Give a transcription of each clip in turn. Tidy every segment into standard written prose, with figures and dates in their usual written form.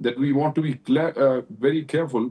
that we want to be very careful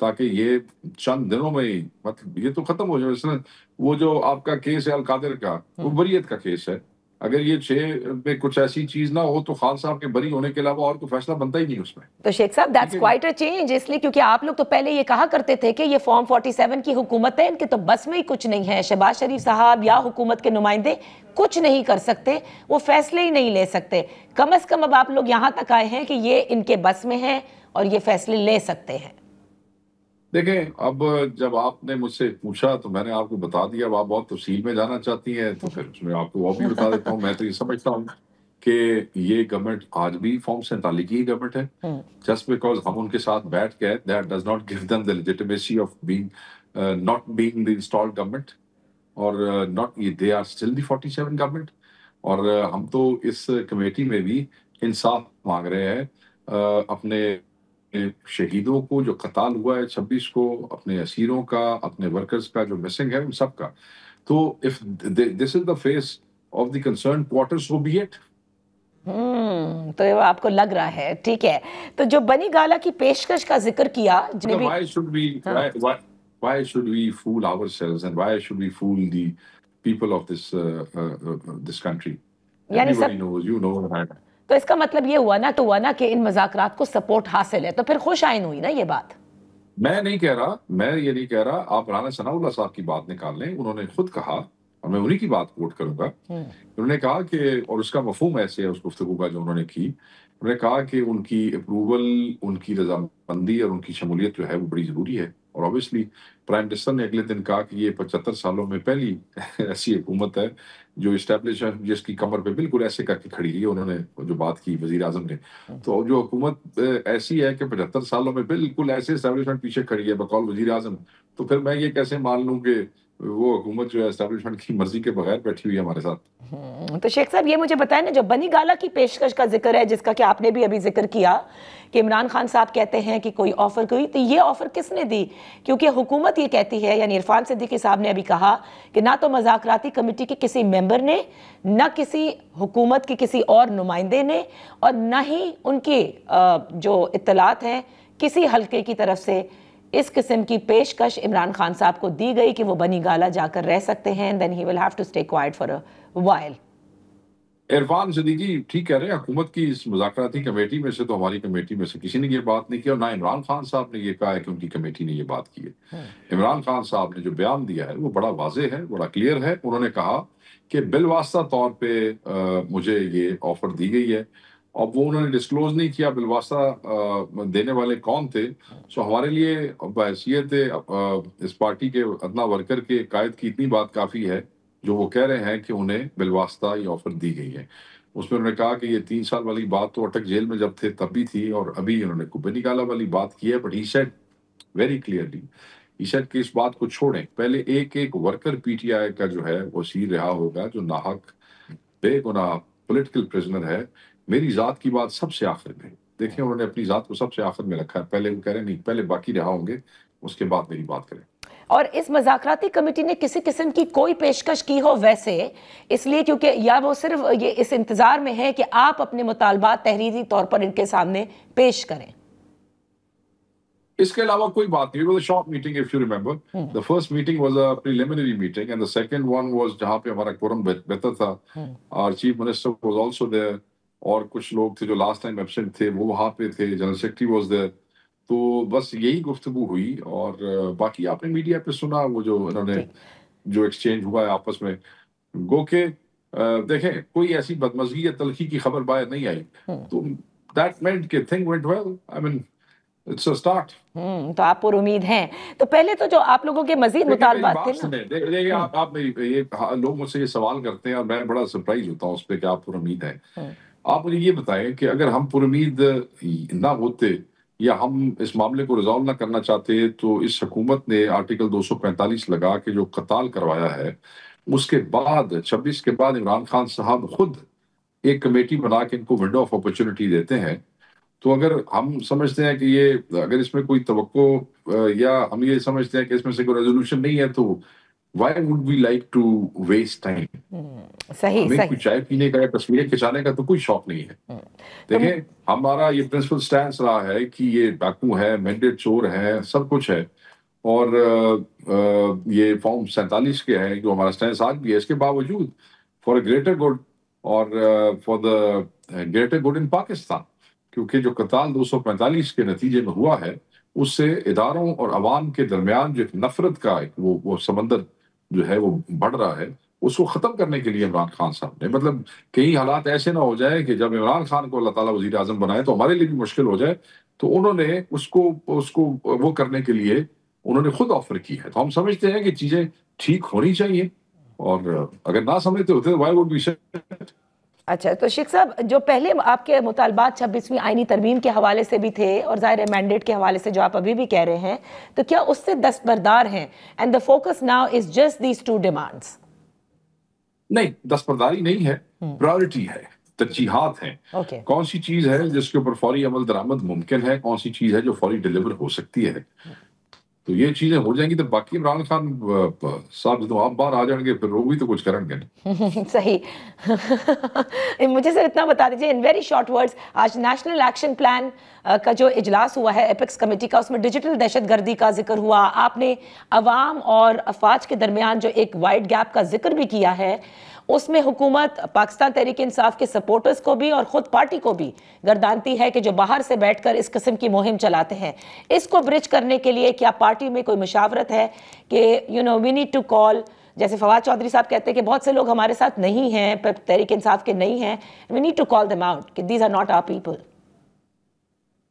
تاکہ یہ چند دنوں میں ہی مطلب یہ تو ختم ہو جائے. مثلا وہ جو آپ کا کیس ہے القادر کا، وہ بریت کا کیس ہے. اگر یہ 6 میں کچھ ایسی چیز نہ ہو تو خان صاحب کے بری ہونے کے علاوہ اور کوئی فیصلہ بنتا ہی نہیں اس میں. تو شیخ صاحب دیٹس کوائٹ اے چینج، اس لیے کیونکہ آپ لوگ تو پہلے یہ کہا کرتے تھے کہ یہ فارم 47 کی حکومت ہے، ان کے تو بس میں ہی کچھ نہیں ہے، شہباز شریف صاحب یا حکومت کے نمائندے کچھ نہیں کر سکتے، وہ فیصلے ہی نہیں لے سکتے. کم از کم اب آپ لوگ یہاں تک آئے ہیں کہ یہ ان کے بس میں ہے اور یہ فیصلے لے سکتے ہیں. دیکھیں اب جب آپ نے مجھ سے پوچھا تو میں نے آپ کو بتا دیا. اب آپ بہت تفصیل میں جانا چاہتی ہیں تو پھر اس میں آپ کو وہ بھی بتا دیتا ہوں. میں تو یہ سمجھتا ہوں کہ یہ گورنمنٹ آج بھی فارم 47 کی گورنمنٹ ہے. جسٹ بیکاز ہم ان کے ساتھ بیٹھ گئے that does not give them the legitimacy of being not being the installed government اور not they are still the 47 government. اور ہم تو اس کمیٹی میں بھی انصاف مانگ رہے ہیں اپنے شہیدوں کو جو قتال ہوا ہے 26 کو، اپنے اسیروں کا، اپنے ورکرز کا جو مسنگ ہے ان سب کا. تو if this is the face of the concerned quarter, so be it. تو یہ آپ کو لگ رہا ہے ٹھیک ہے. تو جو بنی گالا کی پیشکش کا ذکر کیا Why should we fool ourselves and why should we fool the people of this country? Everybody knows, you know that. تو اس کا مطلب یہ ہوا نا کہ ان مذاکرات کو سپورٹ حاصل ہے، تو پھر خوش آئین ہوئی نا یہ بات. میں یہ نہیں کہہ رہا. آپ رانا ثناء اللہ صاحب کی بات نکال لیں. انہوں نے خود کہا اور میں انہی کی بات کوٹ کروں گا. انہوں نے کہا کہ اور اس کا مفہوم ایسے ہے اس گفتگو کا جو انہوں نے کی. انہوں نے کہا کہ ان کی اپروول، ان کی رضامندی اور ان کی شمولیت جو ہے وہ بڑی ضروری ہے. اور اوبیسلی پرائم منسٹر نے اگلے دن کہا کہ یہ 75 سالوں میں پہلی ایسی حکومت ہے جو اسٹیبلش ہے جس کی کمر پہ بالکل ایسے کر کے کھڑی ہے. انہوں نے جو بات کی وزیر اعظم نے، تو جو حکومت ایسی ہے کہ 75 سالوں میں بالکل ایسے اسٹیبلشمنٹ پیچھے کھڑی ہے بقول وزیر اعظم، تو پھر میں یہ کیسے مان لوں کہ وہ حکومت جو ہے اسٹیبلشمنٹ کی مرضی کے بغیر بیٹھی ہوئی ہے ہمارے ساتھ. تو شیخ صاحب یہ مجھے بتائیں نا، جو بنی گالا کی پیشکش کا ذکر ہے جس کا کہ آپ نے بھی ابھی ذکر کیا کہ عمران خان صاحب کہتے ہیں کہ کوئی آفر کوئی، تو یہ آفر کس نے دی؟ کیونکہ حکومت یہ کہتی ہے، یعنی عرفان صدیقی صاحب نے ابھی کہا کہ نہ تو مذاکراتی کمیٹی کے کسی ممبر نے، نہ کسی حکومت کے کسی اور نمائندے نے، اور نہ ہی ان کی جو اطلاعات ہیں کسی حلقے کی طرف سے اس قسم کی پیشکش عمران خان صاحب کو دی گئی کہ وہ بنی گالا جا کر رہ سکتے ہیں. then he will have to stay quiet for a while. Irfan Siddiqui ٹھیک کہہ رہے ہیں. حکومت کی اس مذاکراتی کمیٹی میں سے تو ہماری کمیٹی میں سے کسی نے یہ بات نہیں کی، اور نہ عمران خان صاحب نے یہ کہا ہے کہ ان کی کمیٹی نے یہ بات کی ہے. عمران خان صاحب نے جو بیان دیا ہے وہ بڑا واضح ہے، بڑا کلیئر ہے. انہوں نے کہا کہ بالواسطہ طور پہ مجھے یہ آفر دی گئی ہے. اب وہ انہوں نے ڈسکلوز نہیں کیا بالواسطہ دینے والے کون تھے. سو ہمارے لیے بحیثیت اس پارٹی کے ادنا ورکر کے قائد کی اتنی بات کافی ہے جو وہ کہہ رہے ہیں کہ انہیں بالواسطہ یہ آفر دی گئی ہے. اس میں انہوں نے کہا کہ یہ 3 سال والی بات تو اٹک جیل میں جب تھے تب بھی تھی، اور ابھی انہوں نے بنی گالا والی بات کی ہے. But he said very clearly, he said کہ اس بات کو چھوڑیں، پہلے ایک ورکر پی ٹی آئی کا جو ہے وہ اسیر رہا ہوگا جو ناحق بے گناہ پولیٹیکل پرزنر ہے. میری ذات کی بات سب سے آخر میں. دیکھیں انہوں نے اپنی ذات کو سب سے آخر میں رکھا ہے. پہلے وہ کہہ رہے ہیں نہیں، پہلے باقی رہا ہوں گے اس کے بعد میری بات کریں. اور اس مذاکراتی کمیٹی نے کسی قسم کی کوئی پیشکش کی ہو ویسے، اس لیے کیونکہ یا وہ صرف یہ اس انتظار میں ہے کہ آپ اپنے مطالبات تحریری طور پر ان کے سامنے پیش کریں؟ اس کے علاوہ کوئی بات نہیں. It was a short meeting if you remember. The first meeting was a preliminary meeting and the second one was جہاں پہ ہمارا quorum بہتر تھا. اور chief minister was also there اور کچھ لوگ تھے جو لاسٹ ٹائم ایبسنٹ تھے وہ وہاں پہ تھے. General secretary was there. تو بس یہی گفتگو ہوئی اور باقی آپ نے میڈیا پہ سنا وہ جو انہوں نے جو ایکسچینج ہوا ہے آپس میں. گو کہ دیکھیں کوئی ایسی بدمزگی یا تلخی کی خبر باہر نہیں آئی. تو that meant کہ thing went well. I mean it's a start. تو آپ پر امید ہیں. تو پہلے تو جو آپ لوگوں کے مزید مطالبات تھے نا، دیکھیں آپ یہ لوگ مجھ سے یہ سوال کرتے ہیں اور میں بڑا سرپرائز ہوتا ہوں اس پہ کہ آپ پر امید ہیں. آپ مجھے یہ بتائیں کہ اگر ہم پر امید نہ ہوتے یا ہم اس معاملے کو ریزالو نہ کرنا چاہتے تو اس حکومت نے آرٹیکل 245 لگا کے جو قتال کروایا ہے اس کے بعد 26 کے بعد عمران خان صاحب خود ایک کمیٹی بنا کے ان کو ونڈو آف اپرچونٹی دیتے ہیں. تو اگر ہم سمجھتے ہیں کہ یہ اگر اس میں کوئی توقع یا ہم یہ سمجھتے ہیں کہ اس میں سے کوئی ریزولوشن نہیں ہے تو why would we like to waste time? صحیح ہمیں صحیح کوئی چائے پینے کا یا تصویریں کھچانے کا تو کوئی شوق نہیں ہے. دیکھیں ہمارا یہ پرنسپل سٹینس رہا ہے کہ یہ ڈاکو ہے, مینڈیٹ چور ہے, سب کچھ ہے, اور یہ فارم 47 کے ہے جو ہمارا سٹینس آج بھی ہے. اس کے باوجود فار اے گریٹر گڈ اور for the greater good in Pakistan, کیونکہ جو قتال 245 کے نتیجے میں ہوا ہے اس سے اداروں اور عوام کے درمیان جو ایک نفرت کا ایک وہ سمندر جو ہے وہ بڑھ رہا ہے, اس کو ختم کرنے کے لیے عمران خان صاحب نے, مطلب کئی حالات ایسے نہ ہو جائے کہ جب عمران خان کو اللہ تعالیٰ وزیر اعظم بنائے تو ہمارے لیے بھی مشکل ہو جائے, تو انہوں نے اس کو وہ کرنے کے لیے انہوں نے خود آفر کی ہے. تو ہم سمجھتے ہیں کہ چیزیں ٹھیک ہونی چاہیے, اور اگر نہ سمجھتے ہوتے وائی وڈ بی سیٹ. اچھا, تو شیخ صاحب جو پہلے آپ کے مطالبات 26ویں آئینی ترمیم کے حوالے سے بھی تھے اور ظاہر مینڈیٹ کے حوالے سے جو آپ ابھی بھی کہہ رہے ہیں, تو کیا اس سے دستبردار ہیں؟ And the focus now is just these two demands. نہیں, دستبرداری نہیں ہے, پرائورٹی ہے, ترجیحات ہیں. کون سی چیز ہے جس کے اوپر فوری عمل درآمد ممکن ہے, کون سی چیز ہے جو فوری ڈیلیور ہو سکتی ہے, تو یہ چیزیں ہو جائیں گی تو باقی عمران خان صاحب جب آپ باہر آ جائیں گے پھر وہ بھی تو کچھ کریں گے. صحیح. مجھے صرف اتنا بتا دیجیے ان ویری شارٹ ورڈز, آج نیشنل ایکشن پلان کا جو اجلاس ہوا ہے ایپیکس کمیٹی کا, اس میں ڈیجیٹل دہشت گردی کا ذکر ہوا. آپ نے عوام اور افواج کے درمیان جو ایک وائڈ گیپ کا ذکر بھی کیا ہے, اس میں حکومت پاکستان تحریک انصاف کے سپورٹرز کو بھی اور خود پارٹی کو بھی گردانتی ہے کہ جو باہر سے بیٹھ کر اس قسم کی مہم چلاتے ہیں. اس کو برج کرنے کے لیے کیا پارٹی میں کوئی مشاورت ہے کہ وی نیڈ ٹو کال, جیسے فواد چودھری صاحب کہتے ہیں کہ بہت سے لوگ ہمارے ساتھ نہیں ہیں, تحریک انصاف کے نہیں ہیں, we need to call them out کہ these are not our people.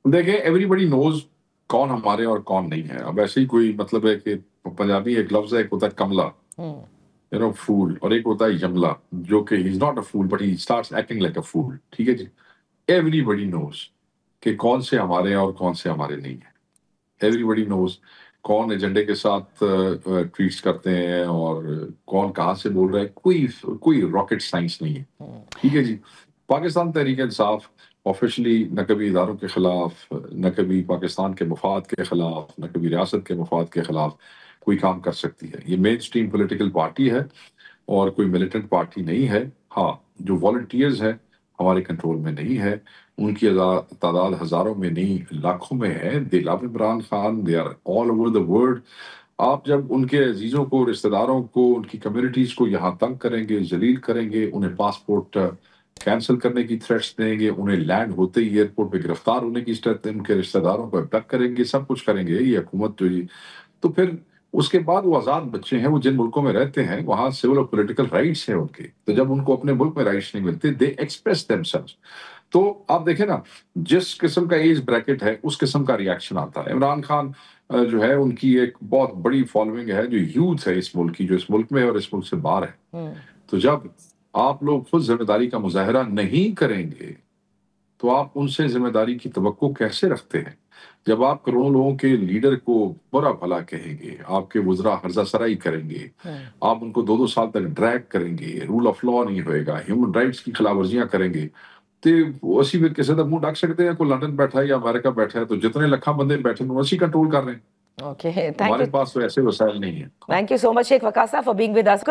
دیکھیں ایوری بڈی نوز کون ہمارے اور کون نہیں ہے. اب ایسے ہی کوئی مطلب ہے کہ پنجابی ایک لفظ ہے, ایک ہوتا ہے کملا, فول, اور ایک ہوتا ہے یملا, جو کہ he is not a fool but he starts acting like a fool. ٹھیک ہے جی, ایوری بڈی نوز کہ کون سے ہمارے ہیں اور کون سے ہمارے نہیں ہیں. ایوری بڈی نوز کون ایجنڈے کے ساتھ ٹویٹس کرتے ہیں اور کون کہاں سے بول رہا ہے. کوئی راکٹ سائنس نہیں ہے. ٹھیک ہے جی, پاکستان تحریک انصاف آفیشلی نہ کبھی اداروں کے خلاف, نہ کبھی پاکستان کے مفاد کے خلاف, نہ کبھی ریاست کے مفاد کے خلاف کوئی کام کر سکتی ہے. یہ مین سٹریم پولیٹیکل پارٹی ہے اور کوئی ملیٹنٹ پارٹی نہیں ہے. ہاں, جو والنٹیئرز ہیں ہمارے کنٹرول میں نہیں ہے, ان کی تعداد ہزاروں میں نہیں لاکھوں میں ہے. They love Imran Khan, they are all over the world. آپ جب ان کے عزیزوں کو, رشتہ داروں کو, ان کی کمیونٹیز کو یہاں تنگ کریں گے, ذلیل کریں گے, انہیں پاسپورٹ کینسل کرنے کی تھریٹس دیں گے, انہیں لینڈ ہوتے ہی ایئرپورٹ پہ گرفتار ہونے کی ان کے رشتہ داروں کو ابڈکٹ کریں گے, سب کچھ کریں گے یہ حکومت جو, تو پھر اس کے بعد وہ آزاد بچے ہیں, وہ جن ملکوں میں رہتے ہیں وہاں سول اور پولیٹیکل رائٹس ہیں ان کے, تو جب ان کو اپنے ملک میں رائٹس نہیں ملتے دے ایکسپریس دیم سیلوز. تو آپ دیکھیں نا, جس قسم کا ایج بریکٹ ہے اس قسم کا ریاکشن آتا ہے. عمران خان جو ہے ان کی ایک بہت بڑی فالوئنگ ہے جو یوتھ ہے اس ملک کی, جو اس ملک میں ہے اور اس ملک سے باہر ہے. تو جب آپ لوگ خود ذمہ داری کا مظاہرہ نہیں کریں گے تو آپ ان سے ذمہ داری کی توقع کیسے رکھتے ہیں؟ جب آپ کروڑوں لوگوں کے لیڈر کو برا بھلا کہیں گے, آپ کے وزراء ہرزہ سرائی کریں گے, آپ ان کو 2 سال تک ڈریگ کریں گے, رول آف لا نہیں ہوئے گا, ہیومن رائٹس کی خلاف ورزیاں کریں گے, تو اسی میں کسی طرح منہ ڈھک سکتے ہیں. کوئی لندن بیٹھا ہے یا امریکہ بیٹھا ہے, تو جتنے لکھاں بندے بیٹھے ہیں اسی کنٹرول کر رہے ہیں. ہمارے پاس تو ایسے وسائل نہیں ہیں. Thank you so much, Sheikh Waqas, for being with us.